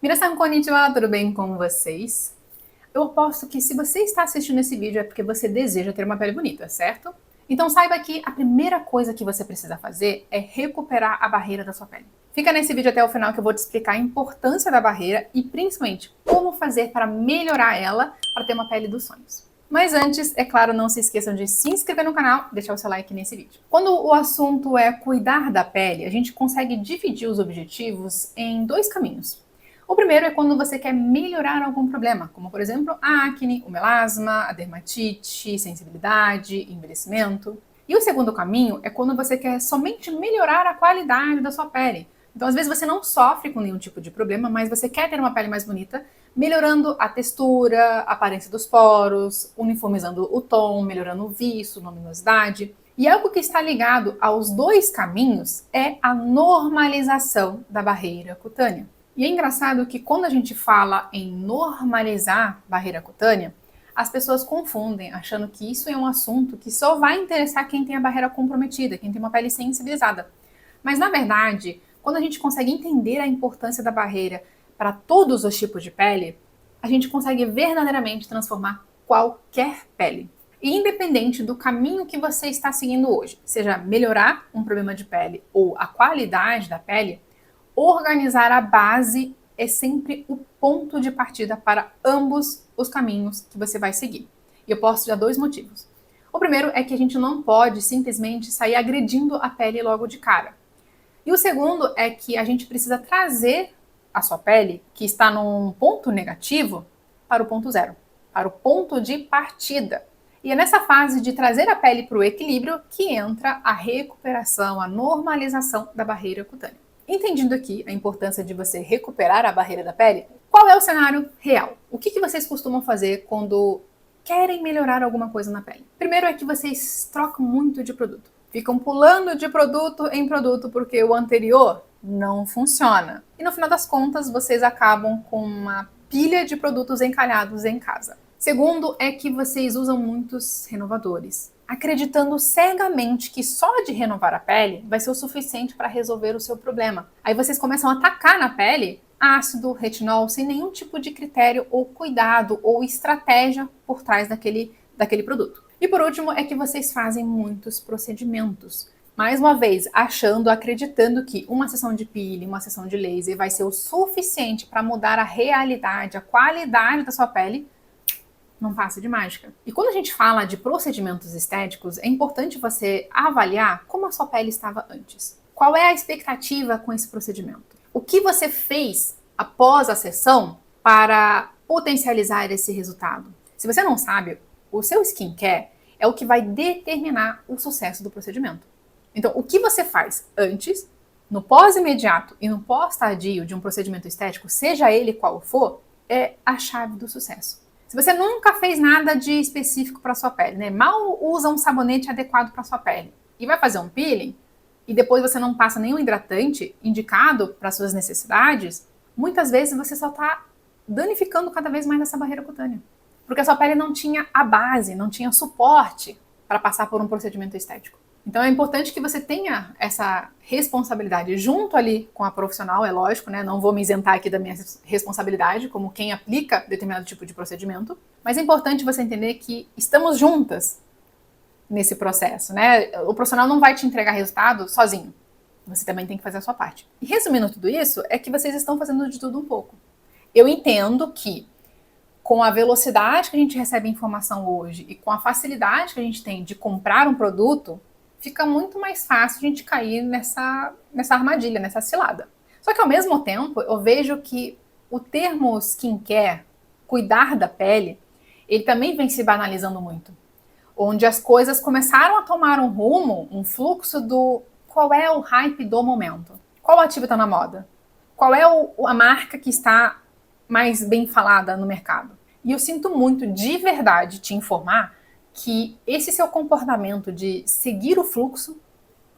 Minasan konnichiwa, tudo bem com vocês? Eu aposto que se você está assistindo esse vídeo é porque você deseja ter uma pele bonita, certo? Então saiba que a primeira coisa que você precisa fazer é recuperar a barreira da sua pele. Fica nesse vídeo até o final que eu vou te explicar a importância da barreira e principalmente como fazer para melhorar ela para ter uma pele dos sonhos. Mas antes, é claro, não se esqueçam de se inscrever no canal e deixar o seu like nesse vídeo. Quando o assunto é cuidar da pele, a gente consegue dividir os objetivos em dois caminhos. O primeiro é quando você quer melhorar algum problema, como por exemplo a acne, o melasma, a dermatite, sensibilidade, envelhecimento. E o segundo caminho é quando você quer somente melhorar a qualidade da sua pele. Então, às vezes você não sofre com nenhum tipo de problema, mas você quer ter uma pele mais bonita, melhorando a textura, a aparência dos poros, uniformizando o tom, melhorando o viço, luminosidade. E algo que está ligado aos dois caminhos é a normalização da barreira cutânea. E é engraçado que quando a gente fala em normalizar barreira cutânea, as pessoas confundem, achando que isso é um assunto que só vai interessar quem tem a barreira comprometida, quem tem uma pele sensibilizada. Mas, na verdade, quando a gente consegue entender a importância da barreira para todos os tipos de pele, a gente consegue verdadeiramente transformar qualquer pele. E independente do caminho que você está seguindo hoje, seja melhorar um problema de pele ou a qualidade da pele, organizar a base é sempre o ponto de partida para ambos os caminhos que você vai seguir. E eu posso dar dois motivos. O primeiro é que a gente não pode simplesmente sair agredindo a pele logo de cara. E o segundo é que a gente precisa trazer a sua pele, que está num ponto negativo, para o ponto zero, para o ponto de partida. E é nessa fase de trazer a pele para o equilíbrio que entra a recuperação, a normalização da barreira cutânea. Entendendo aqui a importância de você recuperar a barreira da pele, qual é o cenário real? O que vocês costumam fazer quando querem melhorar alguma coisa na pele? Primeiro é que vocês trocam muito de produto. Ficam pulando de produto em produto porque o anterior não funciona. E no final das contas, vocês acabam com uma pilha de produtos encalhados em casa. Segundo é que vocês usam muitos renovadores, acreditando cegamente que só de renovar a pele vai ser o suficiente para resolver o seu problema. Aí vocês começam a atacar na pele ácido, retinol, sem nenhum tipo de critério ou cuidado ou estratégia por trás daquele produto. E por último é que vocês fazem muitos procedimentos. Mais uma vez, achando, acreditando que uma sessão de peeling, uma sessão de laser vai ser o suficiente para mudar a realidade, a qualidade da sua pele, não passa de mágica. E quando a gente fala de procedimentos estéticos, é importante você avaliar como a sua pele estava antes. Qual é a expectativa com esse procedimento? O que você fez após a sessão para potencializar esse resultado? Se você não sabe, o seu skincare é o que vai determinar o sucesso do procedimento. Então, o que você faz antes, no pós-imediato e no pós-tardio de um procedimento estético, seja ele qual for, é a chave do sucesso. Se você nunca fez nada de específico para sua pele, né? Mal usa um sabonete adequado para sua pele e vai fazer um peeling e depois você não passa nenhum hidratante indicado para suas necessidades, muitas vezes você só está danificando cada vez mais essa barreira cutânea. Porque a sua pele não tinha a base, não tinha suporte para passar por um procedimento estético. Então é importante que você tenha essa responsabilidade junto ali com a profissional, é lógico, né? Não vou me isentar aqui da minha responsabilidade como quem aplica determinado tipo de procedimento, mas é importante você entender que estamos juntas nesse processo, né? O profissional não vai te entregar resultado sozinho. Você também tem que fazer a sua parte. E resumindo tudo isso, é que vocês estão fazendo de tudo um pouco. Eu entendo que com a velocidade que a gente recebe informação hoje e com a facilidade que a gente tem de comprar um produto, fica muito mais fácil a gente cair nessa armadilha, nessa cilada. Só que ao mesmo tempo, eu vejo que o termo skincare, cuidar da pele, ele também vem se banalizando muito. Onde as coisas começaram a tomar um rumo, um fluxo do qual é o hype do momento. Qual ativo está na moda? Qual é a marca que está mais bem falada no mercado? E eu sinto muito, de verdade, te informar que esse seu comportamento de seguir o fluxo,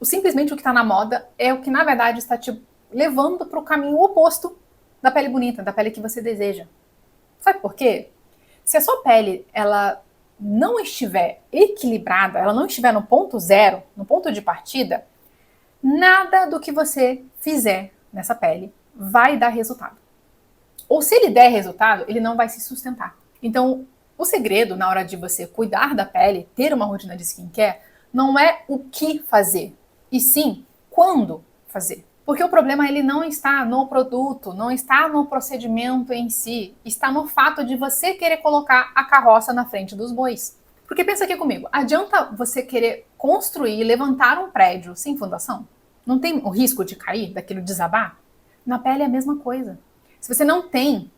simplesmente o que está na moda, é o que na verdade está te levando para o caminho oposto da pele bonita, da pele que você deseja. Sabe por quê? Se a sua pele ela não estiver equilibrada, ela não estiver no ponto zero, no ponto de partida, nada do que você fizer nessa pele vai dar resultado. Ou se ele der resultado, ele não vai se sustentar. Então, o segredo na hora de você cuidar da pele, ter uma rotina de skincare, não é o que fazer, e sim quando fazer. Porque o problema ele não está no produto, não está no procedimento em si, está no fato de você querer colocar a carroça na frente dos bois. Porque pensa aqui comigo, adianta você querer construir, levantar um prédio sem fundação? Não tem o risco de cair, daquilo desabar? Na pele é a mesma coisa. Se você não tem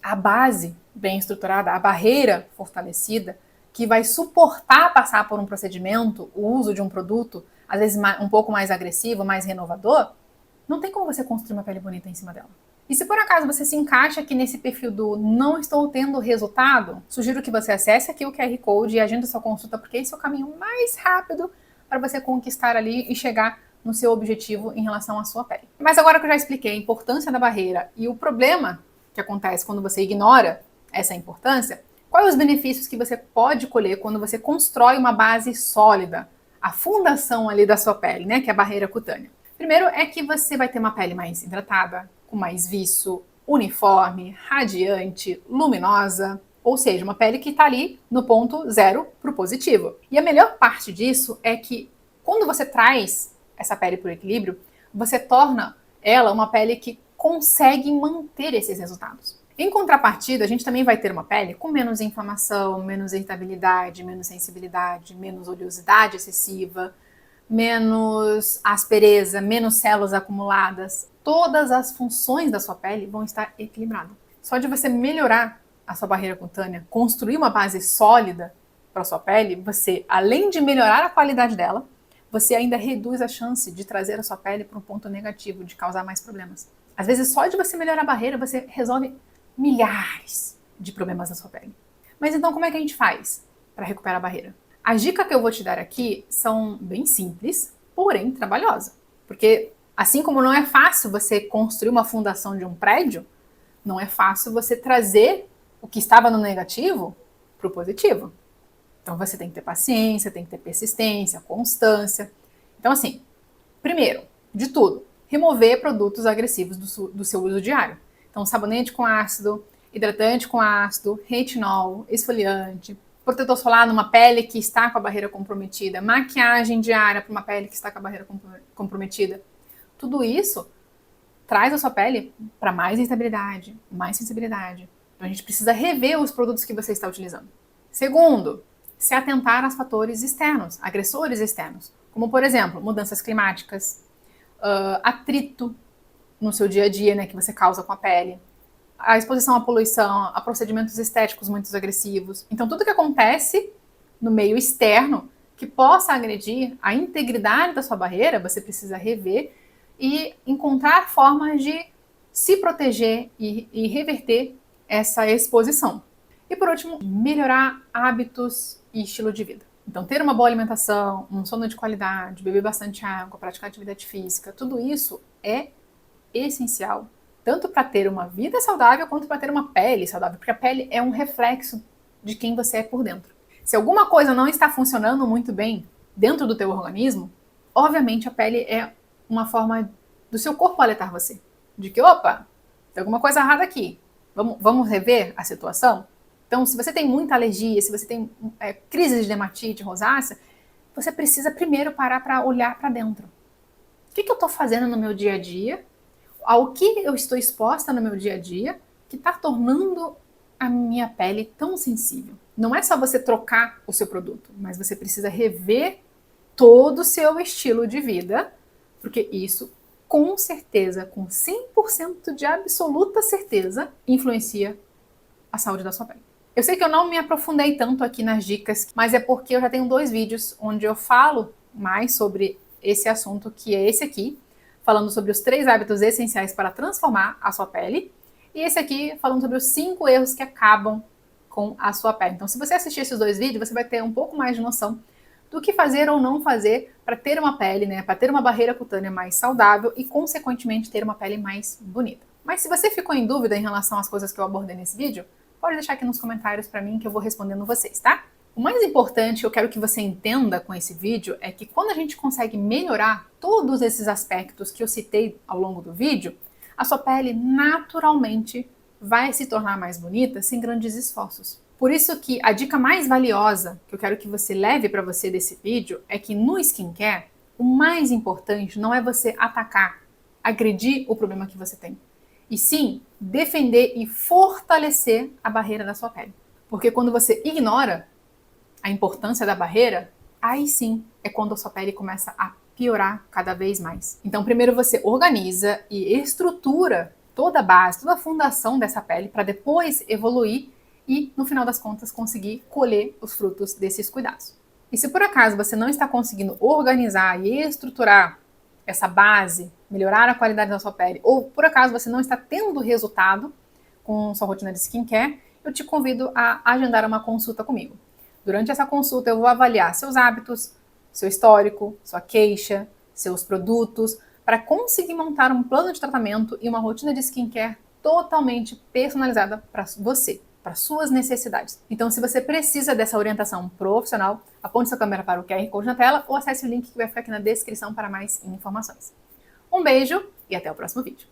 a base bem estruturada, a barreira fortalecida, que vai suportar passar por um procedimento, o uso de um produto, às vezes um pouco mais agressivo, mais renovador, não tem como você construir uma pele bonita em cima dela. E se por acaso você se encaixa aqui nesse perfil do não estou tendo resultado, sugiro que você acesse aqui o QR Code e agende sua consulta, porque esse é o caminho mais rápido para você conquistar ali e chegar no seu objetivo em relação à sua pele. Mas agora que eu já expliquei a importância da barreira e o problema que acontece quando você ignora essa importância, quais os benefícios que você pode colher quando você constrói uma base sólida, a fundação ali da sua pele, né, que é a barreira cutânea? Primeiro é que você vai ter uma pele mais hidratada, com mais viço, uniforme, radiante, luminosa, ou seja, uma pele que está ali no ponto zero para o positivo. E a melhor parte disso é que quando você traz essa pele para o equilíbrio, você torna ela uma pele que consegue manter esses resultados. Em contrapartida, a gente também vai ter uma pele com menos inflamação, menos irritabilidade, menos sensibilidade, menos oleosidade excessiva, menos aspereza, menos células acumuladas. Todas as funções da sua pele vão estar equilibradas. Só de você melhorar a sua barreira cutânea, construir uma base sólida para a sua pele, você, além de melhorar a qualidade dela, você ainda reduz a chance de trazer a sua pele para um ponto negativo, de causar mais problemas. Às vezes, só de você melhorar a barreira, você resolve milhares de problemas na sua pele. Mas então, como é que a gente faz para recuperar a barreira? As dicas que eu vou te dar aqui são bem simples, porém trabalhosas. Porque assim como não é fácil você construir uma fundação de um prédio, não é fácil você trazer o que estava no negativo para o positivo. Então você tem que ter paciência, tem que ter persistência, constância. Então assim, primeiro de tudo, remover produtos agressivos do seu uso diário. Então sabonete com ácido, hidratante com ácido, retinol, esfoliante, protetor solar numa pele que está com a barreira comprometida, maquiagem diária para uma pele que está com a barreira comprometida. Tudo isso traz a sua pele para mais instabilidade, mais sensibilidade. Então a gente precisa rever os produtos que você está utilizando. Segundo, se atentar aos fatores externos, agressores externos, como por exemplo, mudanças climáticas, atrito no seu dia a dia, né, que você causa com a pele, a exposição à poluição, a procedimentos estéticos muito agressivos. Então, tudo que acontece no meio externo que possa agredir a integridade da sua barreira, você precisa rever e encontrar formas de se proteger e reverter essa exposição. E por último, melhorar hábitos e estilo de vida. Então, ter uma boa alimentação, um sono de qualidade, beber bastante água, praticar atividade física, tudo isso é essencial, tanto para ter uma vida saudável quanto para ter uma pele saudável, porque a pele é um reflexo de quem você é por dentro. Se alguma coisa não está funcionando muito bem dentro do teu organismo, obviamente a pele é uma forma do seu corpo alertar você, de que, opa, tem alguma coisa errada aqui, vamos rever a situação? Então, se você tem muita alergia, se você tem crise de dermatite, rosácea, você precisa primeiro parar para olhar para dentro. O que eu estou fazendo no meu dia a dia? Ao que eu estou exposta no meu dia a dia que está tornando a minha pele tão sensível? Não é só você trocar o seu produto, mas você precisa rever todo o seu estilo de vida, porque isso, com certeza, com 100% de absoluta certeza, influencia a saúde da sua pele. Eu sei que eu não me aprofundei tanto aqui nas dicas, mas é porque eu já tenho 2 vídeos onde eu falo mais sobre esse assunto, que é esse aqui, falando sobre os 3 hábitos essenciais para transformar a sua pele, e esse aqui falando sobre os 5 erros que acabam com a sua pele. Então, se você assistir esses 2 vídeos, você vai ter um pouco mais de noção do que fazer ou não fazer para ter uma pele, né, para ter uma barreira cutânea mais saudável e, consequentemente, ter uma pele mais bonita. Mas se você ficou em dúvida em relação às coisas que eu abordei nesse vídeo, pode deixar aqui nos comentários para mim que eu vou respondendo vocês, tá? O mais importante que eu quero que você entenda com esse vídeo é que quando a gente consegue melhorar todos esses aspectos que eu citei ao longo do vídeo, a sua pele naturalmente vai se tornar mais bonita sem grandes esforços. Por isso que a dica mais valiosa que eu quero que você leve para você desse vídeo é que no skincare, o mais importante não é você atacar, agredir o problema que você tem, e sim defender e fortalecer a barreira da sua pele. Porque quando você ignora a importância da barreira, aí sim é quando a sua pele começa a piorar cada vez mais. Então, primeiro você organiza e estrutura toda a base, toda a fundação dessa pele para depois evoluir e, no final das contas, conseguir colher os frutos desses cuidados. E se por acaso você não está conseguindo organizar e estruturar essa base, melhorar a qualidade da sua pele, ou por acaso você não está tendo resultado com sua rotina de skincare, eu te convido a agendar uma consulta comigo. Durante essa consulta eu vou avaliar seus hábitos, seu histórico, sua queixa, seus produtos, para conseguir montar um plano de tratamento e uma rotina de skincare totalmente personalizada para você, para suas necessidades. Então, se você precisa dessa orientação profissional, aponte sua câmera para o QR Code na tela ou acesse o link que vai ficar aqui na descrição para mais informações. Um beijo e até o próximo vídeo.